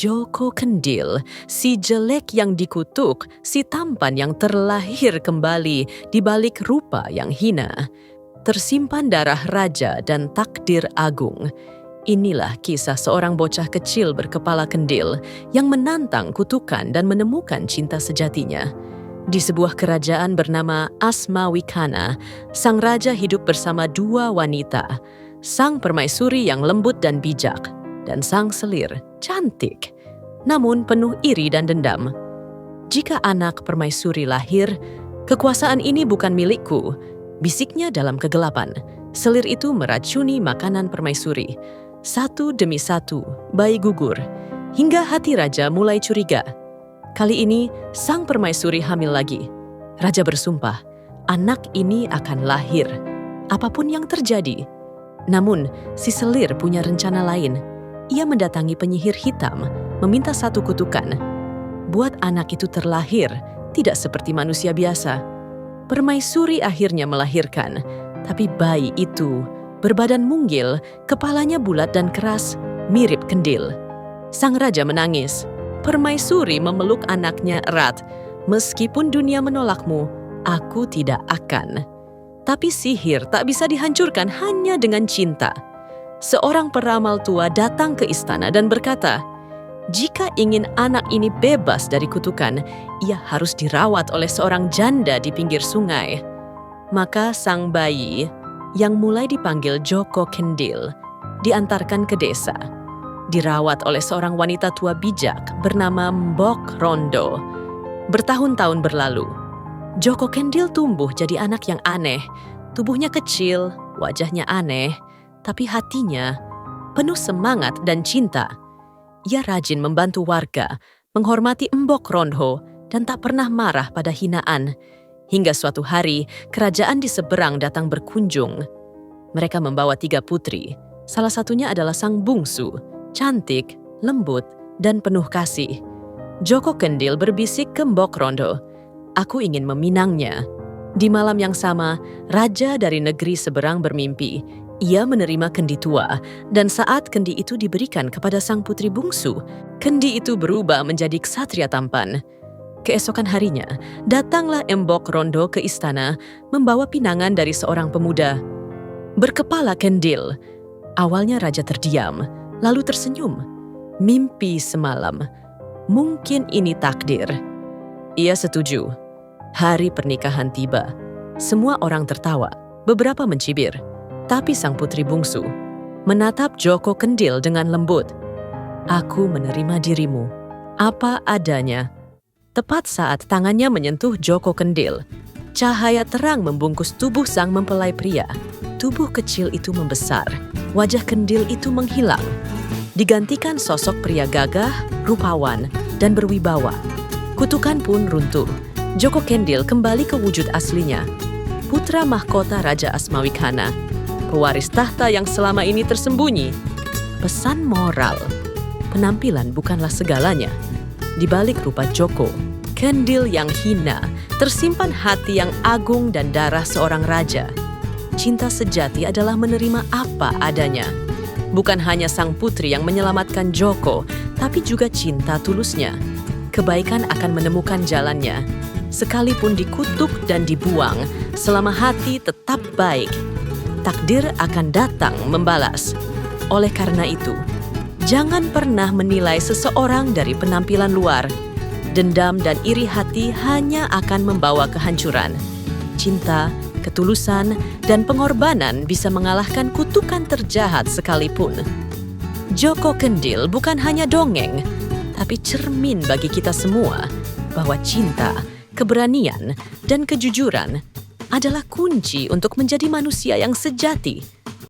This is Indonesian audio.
Joko Kendil, si jelek yang dikutuk, si tampan yang terlahir kembali di balik rupa yang hina. Tersimpan darah raja dan takdir agung. Inilah kisah seorang bocah kecil berkepala kendil yang menantang kutukan dan menemukan cinta sejatinya. Di sebuah kerajaan bernama Asmawikana, sang raja hidup bersama dua wanita, sang permaisuri yang lembut dan bijak, dan sang selir, cantik, namun penuh iri dan dendam. Jika anak permaisuri lahir, kekuasaan ini bukan milikku, bisiknya dalam kegelapan. Selir itu meracuni makanan permaisuri. Satu demi satu, bayi gugur, hingga hati raja mulai curiga. Kali ini, sang permaisuri hamil lagi. Raja bersumpah, anak ini akan lahir, apapun yang terjadi. Namun, si selir punya rencana lain. Ia mendatangi penyihir hitam, meminta satu kutukan. Buat anak itu terlahir, tidak seperti manusia biasa. Permaisuri akhirnya melahirkan, tapi bayi itu berbadan munggil, kepalanya bulat dan keras, mirip kendil. Sang raja menangis. Permaisuri memeluk anaknya erat. Meskipun dunia menolakmu, aku tidak akan. Tapi sihir tak bisa dihancurkan hanya dengan cinta. Seorang peramal tua datang ke istana dan berkata, jika ingin anak ini bebas dari kutukan, ia harus dirawat oleh seorang janda di pinggir sungai. Maka sang bayi, yang mulai dipanggil Joko Kendil, diantarkan ke desa. Dirawat oleh seorang wanita tua bijak bernama Mbok Rondo. Bertahun-tahun berlalu, Joko Kendil tumbuh jadi anak yang aneh. Tubuhnya kecil, wajahnya aneh, tapi hatinya penuh semangat dan cinta. Ia rajin membantu warga, menghormati Mbok Rondo, dan tak pernah marah pada hinaan. Hingga suatu hari, kerajaan di seberang datang berkunjung. Mereka membawa 3 putri. Salah satunya adalah sang bungsu, cantik, lembut, dan penuh kasih. Joko Kendil berbisik ke Mbok Rondo, aku ingin meminangnya. Di malam yang sama, raja dari negeri seberang bermimpi. Ia menerima kendi tua, dan saat kendi itu diberikan kepada sang putri bungsu, kendi itu berubah menjadi ksatria tampan. Keesokan harinya, datanglah Mbok Rondo ke istana membawa pinangan dari seorang pemuda. Berkepala kendil. Awalnya raja terdiam, lalu tersenyum. Mimpi semalam. Mungkin ini takdir. Ia setuju. Hari pernikahan tiba. Semua orang tertawa, beberapa mencibir. Tapi sang putri bungsu menatap Joko Kendil dengan lembut. Aku menerima dirimu, apa adanya. Tepat saat tangannya menyentuh Joko Kendil, cahaya terang membungkus tubuh sang mempelai pria. Tubuh kecil itu membesar, wajah Kendil itu menghilang. Digantikan sosok pria gagah, rupawan, dan berwibawa. Kutukan pun runtuh. Joko Kendil kembali ke wujud aslinya. Putra mahkota Raja Asmawikana. Pewaris tahta yang selama ini tersembunyi. Pesan moral. Penampilan bukanlah segalanya. Di balik rupa Joko, Kendil yang hina, tersimpan hati yang agung dan darah seorang raja. Cinta sejati adalah menerima apa adanya. Bukan hanya sang putri yang menyelamatkan Joko, tapi juga cinta tulusnya. Kebaikan akan menemukan jalannya. Sekalipun dikutuk dan dibuang, selama hati tetap baik, takdir akan datang membalas. Oleh karena itu, jangan pernah menilai seseorang dari penampilan luar. Dendam dan iri hati hanya akan membawa kehancuran. Cinta, ketulusan, dan pengorbanan bisa mengalahkan kutukan terjahat sekalipun. Joko Kendil bukan hanya dongeng, tapi cermin bagi kita semua bahwa cinta, keberanian, dan kejujuran adalah kunci untuk menjadi manusia yang sejati.